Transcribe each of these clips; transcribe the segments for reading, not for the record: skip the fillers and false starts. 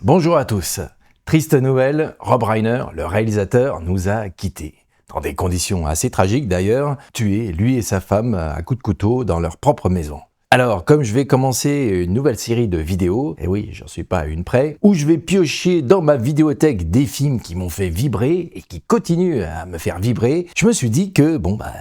Bonjour à tous. Triste nouvelle, Rob Reiner, le réalisateur, nous a quittés. Dans des conditions assez tragiques d'ailleurs, tué, lui et sa femme, à coups de couteau dans leur propre maison. Alors, comme je vais commencer une nouvelle série de vidéos, et oui, j'en suis pas à une près, où je vais piocher dans ma vidéothèque des films qui m'ont fait vibrer et qui continuent à me faire vibrer, je me suis dit que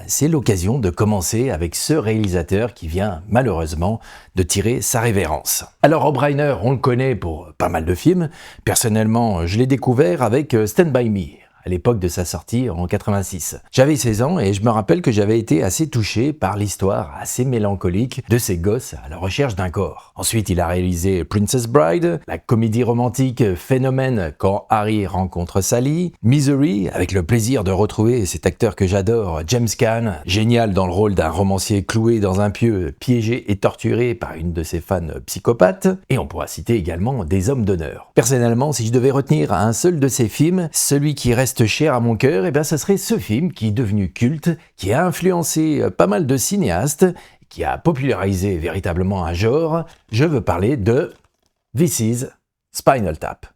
c'est l'occasion de commencer avec ce réalisateur qui vient malheureusement de tirer sa révérence. Alors Rob Reiner, on le connaît pour pas mal de films. Personnellement, je l'ai découvert avec Stand By Me, à l'époque de sa sortie en 86. J'avais 16 ans et je me rappelle que j'avais été assez touché par l'histoire assez mélancolique de ces gosses à la recherche d'un corps. Ensuite, il a réalisé Princess Bride, la comédie romantique Phénomène quand Harry rencontre Sally, Misery, avec le plaisir de retrouver cet acteur que j'adore, James Caan, génial dans le rôle d'un romancier cloué dans un pieu, piégé et torturé par une de ses fans psychopathes, et on pourra citer également Des Hommes d'honneur. Personnellement, si je devais retenir un seul de ces films, celui qui reste cher à mon cœur, ce serait ce film qui est devenu culte, qui a influencé pas mal de cinéastes, qui a popularisé véritablement un genre. Je veux parler de This Is Spinal Tap.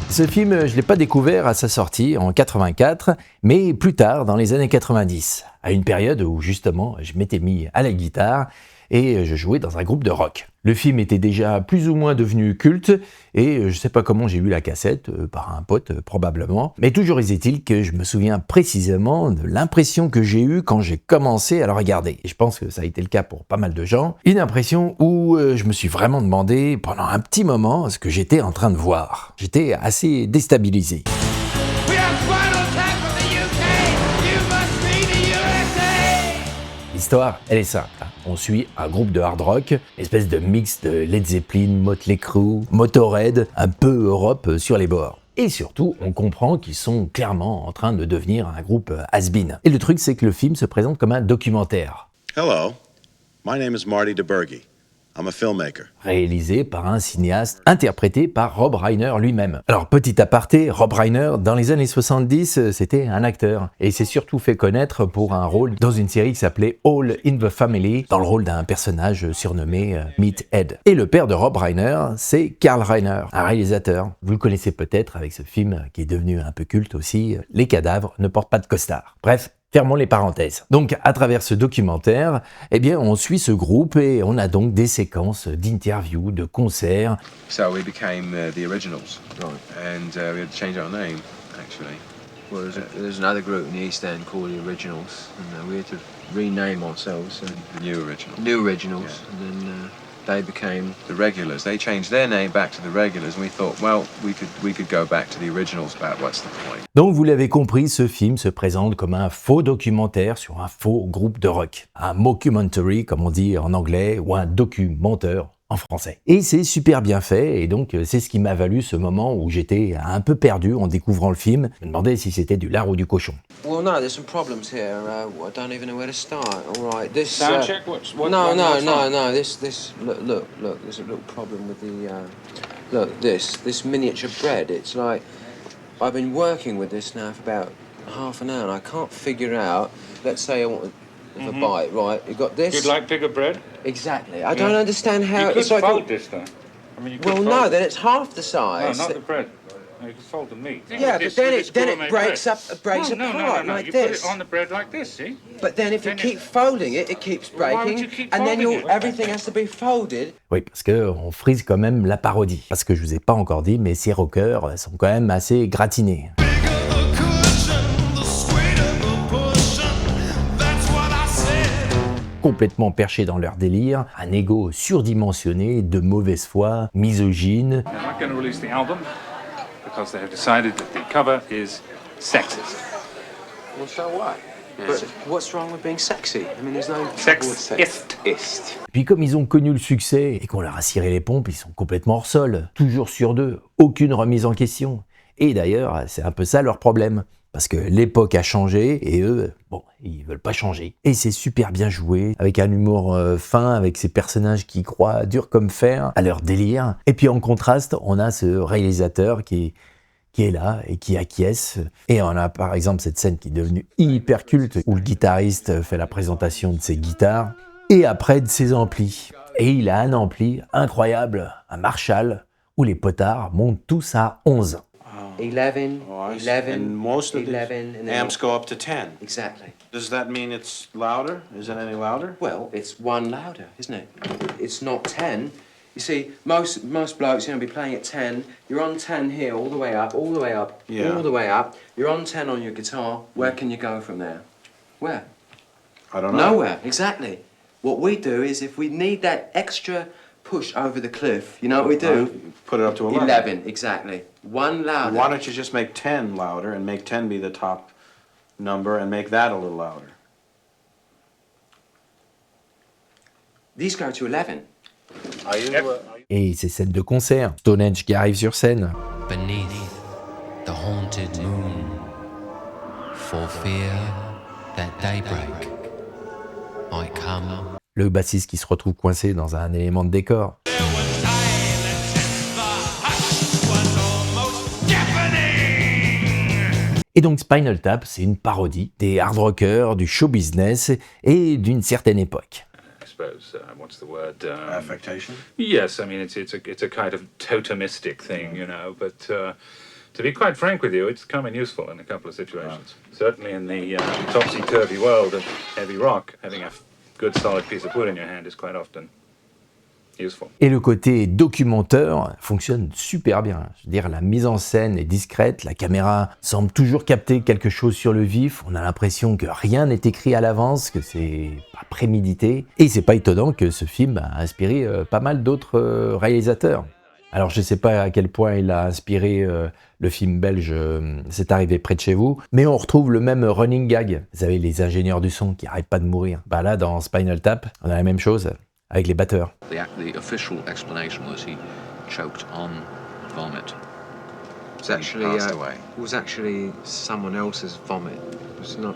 Ce film, je ne l'ai pas découvert à sa sortie en 84, mais plus tard, dans les années 90, à une période où justement je m'étais mis à la guitare et je jouais dans un groupe de rock. Le film était déjà plus ou moins devenu culte et je sais pas comment j'ai eu la cassette, par un pote probablement, mais toujours est-il que je me souviens précisément de l'impression que j'ai eue quand j'ai commencé à le regarder. Et je pense que ça a été le cas pour pas mal de gens. Une impression où je me suis vraiment demandé pendant un petit moment ce que j'étais en train de voir. J'étais assez déstabilisé. L'histoire, elle est simple. On suit un groupe de hard rock, une espèce de mix de Led Zeppelin, Motley Crue, Motorhead, un peu Europe sur les bords. Et surtout, on comprend qu'ils sont clairement en train de devenir un groupe has-been. Et le truc, c'est que le film se présente comme un documentaire. Hello, my name is Marty DeBurgi. I'm a filmmaker. Réalisé par un cinéaste, interprété par Rob Reiner lui-même. Alors, petit aparté, Rob Reiner, dans les années 70, c'était un acteur. Et il s'est surtout fait connaître pour un rôle dans une série qui s'appelait All in the Family, dans le rôle d'un personnage surnommé Meathead. Et le père de Rob Reiner, c'est Carl Reiner, un réalisateur. Vous le connaissez peut-être avec ce film qui est devenu un peu culte aussi, Les cadavres ne portent pas de costard. Bref, fermons les parenthèses. Donc, à travers ce documentaire, on suit ce groupe et on a donc des séquences d'interviews, de concerts. So we became the Originals, right? And we had to change our name, actually. Well, there's another group in the East End called the Originals, and we had to rename ourselves. The New Originals. New Originals, yeah. and then they became the Regulars. They changed their name back to the Regulars, and we thought, well, we could go back to the Originals, but what's the point? Donc vous l'avez compris, ce film se présente comme un faux documentaire sur un faux groupe de rock. Un mockumentary, comme on dit en anglais, ou un documenteur en français. Et c'est super bien fait, et donc c'est ce qui m'a valu ce moment où j'étais un peu perdu en découvrant le film. Je me demandais si c'était du lard ou du cochon. Well, no, there's some problems here. I don't even know where to start. All right, this. Sound check. What? No. This. Look. There's a little problem with the. Look, this miniature bread. It's like I've been working with this now for about half an hour, and I can't figure out. Let's say I want a bite, right? You got this. You'd like bigger bread? Exactly. I don't understand how. You could It's like. fold this, though. I mean, you could Well, fold no, it. then it's half the No, size. not the bread. No, you could fold the meat. Yeah, With but this then it gourmet breaks bread. up, breaks no, apart no. like You this. put it on the bread like this, see? But then if you Then keep folding it, it keeps Well, why would breaking, you keep and then folding it? everything has to be folded. Oui, parce qu'on frise quand même la parodie. Parce que je vous ai pas encore dit, mais ces rockers sont quand même assez gratinés. Complètement perchés dans leur délire, un ego surdimensionné, de mauvaise foi, misogyne. They're not going to release the album because they have decided that the cover is sexist. Well, so what? But what's wrong with being sexy? I mean, there's no Sexist. Puis comme ils ont connu le succès et qu'on leur a ciré les pompes, ils sont complètement hors sol, toujours sûrs d'eux, aucune remise en question. Et d'ailleurs, c'est un peu ça leur problème. Parce que l'époque a changé et eux, ils veulent pas changer. Et c'est super bien joué, avec un humour fin, avec ces personnages qui croient dur comme fer à leur délire. Et puis en contraste, on a ce réalisateur qui est là et qui acquiesce. Et on a par exemple cette scène qui est devenue hyper culte, où le guitariste fait la présentation de ses guitares et après de ses amplis. Et il a un ampli incroyable, un Marshall, où les potards montent tous à 11. 11, Oh, I see. 11, And most of 11, these and then amps go up to 10. exactly. Does that mean it's louder? Is it any louder? Well, it's one louder, isn't it? It's not 10. You see, most blokes, be playing at 10. You're on 10 here, all the way up, all the way up, Yeah. all the way up. You're on 10 on your guitar. Where can you go from there? Where? I don't know. Nowhere, exactly. What we do is if we need that extra push over the cliff, you know what we do? Put it up to 11. 11, exactly. One louder. Why don't you just make 10 louder and make 10 be the top number and make that a little louder? These go to 11. Are you, Et ces scènes de concert, Stonehenge qui arrive sur scène. Beneath the haunted moon, for fear that daybreak might come. Le bassiste qui se retrouve coincé dans un élément de décor. Et donc Spinal Tap, c'est une parodie des hard rockers, du show business et d'une certaine époque. I suppose, what's the word? affectation? Yes, I mean, it's a kind of totemistic thing, but to be quite frank with you, it's come in useful in a couple of situations. Certainly in the topsy-turvy world of heavy rock, having a good solid piece of wood in your hand is quite often useful. Et le côté documentaire fonctionne super bien. Je veux dire, la mise en scène est discrète, la caméra semble toujours capter quelque chose sur le vif, on a l'impression que rien n'est écrit à l'avance, que c'est pas prémédité. Et c'est pas étonnant que ce film a inspiré pas mal d'autres réalisateurs. Alors je sais pas à quel point il a inspiré le film belge C'est arrivé près de chez vous, mais on retrouve le même running gag. Vous savez, les ingénieurs du son qui arrêtent pas de mourir. Bah là, dans Spinal Tap, on a la même chose avec les batteurs. The official explanation was he choked on vomit. It was actually, Passed away. it was actually someone else's vomit. It's not,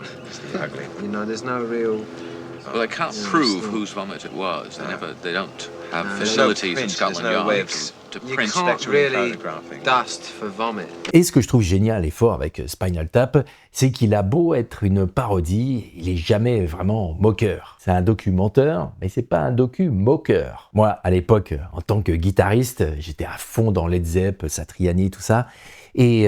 Ugly. there's no real... Well, they can't Yeah, prove it's not- whose vomit it was. They don't have No, facilities in there's Scotland no way Yard of- to You print can't spectrum really photographing. dust for vomit. Et ce que je trouve génial et fort avec Spinal Tap, c'est qu'il a beau être une parodie, il est jamais vraiment moqueur. C'est un documentaire, mais c'est pas un docu-moqueur. Moi, à l'époque, en tant que guitariste, j'étais à fond dans Led Zepp, Satriani, tout ça. Et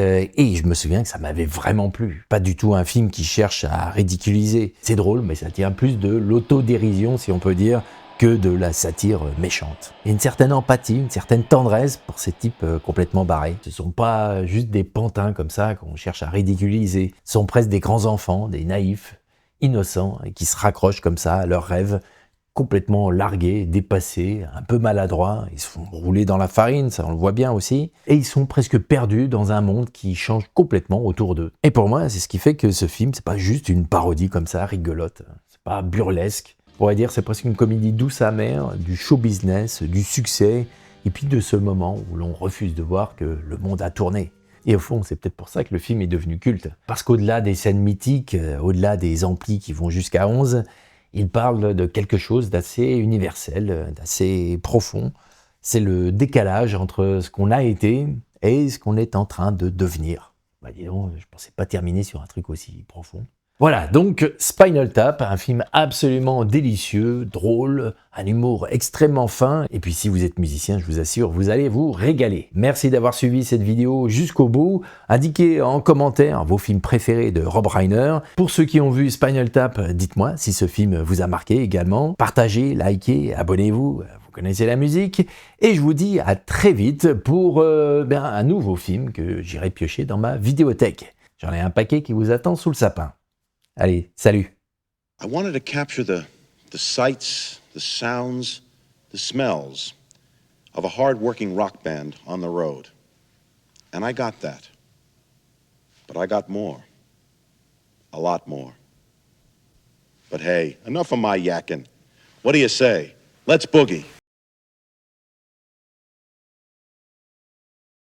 je me souviens que ça m'avait vraiment plu. Pas du tout un film qui cherche à ridiculiser. C'est drôle, mais ça tient plus de l'autodérision, si on peut dire, que de la satire méchante. Il y a une certaine empathie, une certaine tendresse pour ces types complètement barrés. Ce ne sont pas juste des pantins comme ça qu'on cherche à ridiculiser. Ce sont presque des grands enfants, des naïfs, innocents, et qui se raccrochent comme ça à leurs rêves, complètement largués, dépassés, un peu maladroits. Ils se font rouler dans la farine, ça on le voit bien aussi. Et ils sont presque perdus dans un monde qui change complètement autour d'eux. Et pour moi, c'est ce qui fait que ce film, c'est pas juste une parodie comme ça, rigolote. C'est pas burlesque. On pourrait dire c'est presque une comédie douce amère, du show business, du succès, et puis de ce moment où l'on refuse de voir que le monde a tourné. Et au fond, c'est peut-être pour ça que le film est devenu culte. Parce qu'au-delà des scènes mythiques, au-delà des amplis qui vont jusqu'à 11, il parle de quelque chose d'assez universel, d'assez profond. C'est le décalage entre ce qu'on a été et ce qu'on est en train de devenir. Bah dis donc, je pensais pas terminer sur un truc aussi profond. Voilà, donc Spinal Tap, un film absolument délicieux, drôle, un humour extrêmement fin. Et puis si vous êtes musicien, je vous assure, vous allez vous régaler. Merci d'avoir suivi cette vidéo jusqu'au bout. Indiquez en commentaire vos films préférés de Rob Reiner. Pour ceux qui ont vu Spinal Tap, dites-moi si ce film vous a marqué également. Partagez, likez, abonnez-vous, vous connaissez la musique. Et je vous dis à très vite pour un nouveau film que j'irai piocher dans ma vidéothèque. J'en ai un paquet qui vous attend sous le sapin. Allez, salut. I wanted to capture the sights, the sounds, the smells of a hard-working rock band on the road. And I got that. But I got more. A lot more. But hey, enough of my yakking. What do you say? Let's boogie.